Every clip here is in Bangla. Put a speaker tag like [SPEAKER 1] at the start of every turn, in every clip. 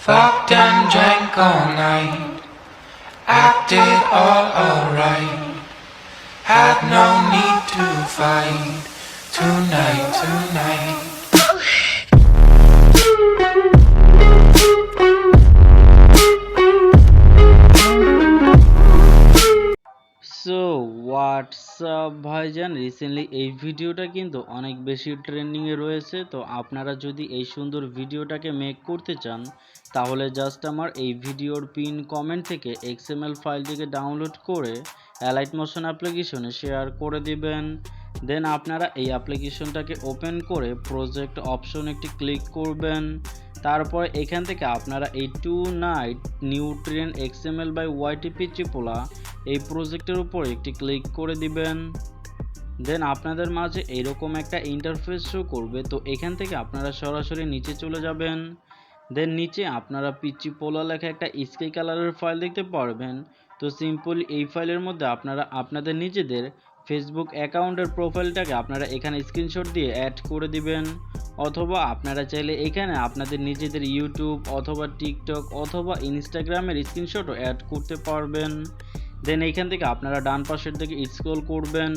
[SPEAKER 1] Fucked and drank all night, acted all alright. Had no need to fight tonight.
[SPEAKER 2] So WhatsApp ভাইজান, রিসেন্টলি এই ভিডিওটা কিন্তু অনেক বেশি ট্রেন্ডিংয়ে রয়েছে। তো আপনারা যদি এই সুন্দর ভিডিওটাকে মেক করতে চান তাহলে জাস্ট আমার এই ভিডিওর পিন কমেন্ট থেকে XML ফাইলটিকে ডাউনলোড করে অ্যালাইট মোশন অ্যাপ্লিকেশনে শেয়ার করে দিবেন। দেন আপনারা এই অ্যাপ্লিকেশনটাকে ওপেন করে প্রজেক্ট অপশন একটি ক্লিক করবেন। তারপর এখান থেকে আপনারা এই two night nutrient XML by ওয়াইটি পিচি পোলা এই প্রজেক্টের উপর একটি ক্লিক করে দিবেন। দেন আপনাদের মাঝে এরকম একটা ইন্টারফেস শো করবে। তো এখান থেকে আপনারা সরাসরি নিচে চলে যাবেন। দেন নিচে আপনারা পিচি পোলা লেখা একটা স্কাই কালারের ফাইল দেখতে পারবেন। তো সিম্পলি এই ফাইলের মধ্যে আপনারা আপনাদের নিজেদের ফেসবুক অ্যাকাউন্টের প্রোফাইলটাকে আপনারা এখানে স্ক্রিনশট দিয়ে অ্যাড করে দিবেন, অথবা আপনারা চাইলে এখানে আপনাদের নিজেদের ইউটিউব অথবা টিকটক অথবা ইনস্টাগ্রামের স্ক্রিনশটও অ্যাড করতে পারবেন। দেন এইখান থেকে আপনারা ডান পাশের দিকে স্ক্রল করবেন।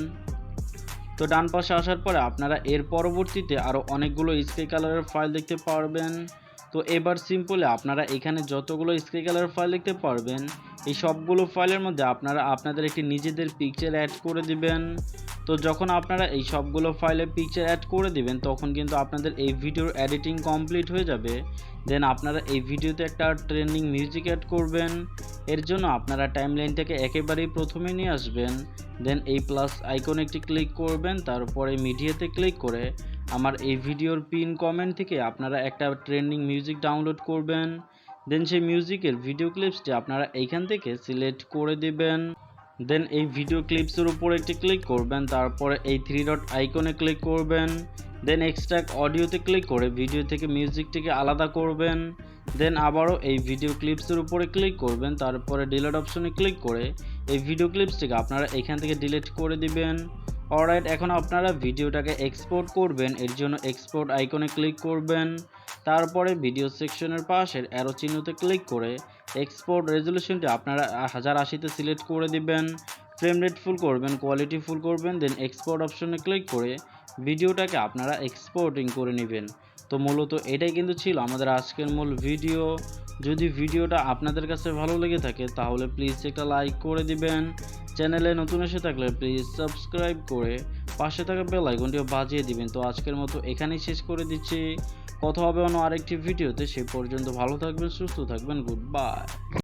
[SPEAKER 2] তো ডান পাশে আসার পরে আপনারা এর পরবর্তীতে আরও অনেকগুলো স্কাই কালারের ফাইল দেখতে পারবেন। তো এবার সিম্পলি আপনারা এখানে যতগুলো স্কাই কালারের ফাইল দেখতে পারবেন এই সবগুলো ফাইলের মধ্যে আপনারা আপনাদের একটি নিজেদের পিকচার অ্যাড করে দিবেন। তো যখন আপনারা এই সবগুলো ফাইলে পিকচার অ্যাড করে দিবেন তখন কিন্তু আপনাদের এই ভিডিওর এডিটিং কমপ্লিট হয়ে যাবে। দেন আপনারা এই ভিডিওতে একটা ট্রেন্ডিং মিউজিক অ্যাড করবেন। এর জন্য আপনারা টাইমলাইনটাকে একেবারেই প্রথমে নিয়ে আসবেন। দেন এই প্লাস আইকনে একটি ক্লিক করবেন, তারপরে মিডিয়াতে ক্লিক করে আমার এই ভিডিওর পিন কমেন্ট থেকে আপনারা একটা ট্রেন্ডিং মিউজিক ডাউনলোড করবেন। দেন সেই মিউজিকের ভিডিও ক্লিপসটি আপনারা এইখান থেকে সিলেক্ট করে দিবেন। দেন এই ভিডিও ক্লিপসের উপর একটি ক্লিক করবেন, তারপরে এই থ্রি ডট আইকনে ক্লিক করবেন। দেন এক্সট্রাক্ট অডিওতে ক্লিক করে ভিডিও থেকে মিউজিকটিকে আলাদা করবেন। দেন আবারও এই ভিডিও ক্লিপসের উপরে ক্লিক করবেন, তারপরে ডিলিট অপশনে ক্লিক করে এই ভিডিও ক্লিপসটিকে আপনারা এখান থেকে ডিলিট করে দিবেন। অলরাইট, এখন আপনারা ভিডিওটাকে এক্সপোর্ট করবেন। এর জন্য এক্সপোর্ট আইকনে ক্লিক করবেন, তারপরে ভিডিও সেকশনের পাশের অ্যারো চিহ্নতে ক্লিক করে এক্সপোর্ট রেজলিউশনটি আপনারা 1080তে সিলেক্ট করে দিবেন। ফ্রেম রেট ফুল করবেন, কোয়ালিটি ফুল করবেন। দেন এক্সপোর্ট অপশনে ক্লিক করে ভিডিওটাকে আপনারা এক্সপোর্টিং করে নেবেন। তো মূলত এটাই কিন্তু ছিল আমাদের আজকের মূল ভিডিও। যদি ভিডিওটা আপনাদের কাছে ভালো লেগে থাকে তাহলে প্লিজ একটা লাইক করে দিবেন। চ্যানেলে নতুন এসে থাকলে প্লিজ সাবস্ক্রাইব করে পাশে থাকা বেল আইকনটিও বাজিয়ে দিবেন। তো আজকের মতো এখানেই শেষ করে দিচ্ছি। কথা হবে অন্য আরেকটি ভিডিওতে। সে পর্যন্ত ভালো থাকবেন, সুস্থ থাকবেন। Good bye.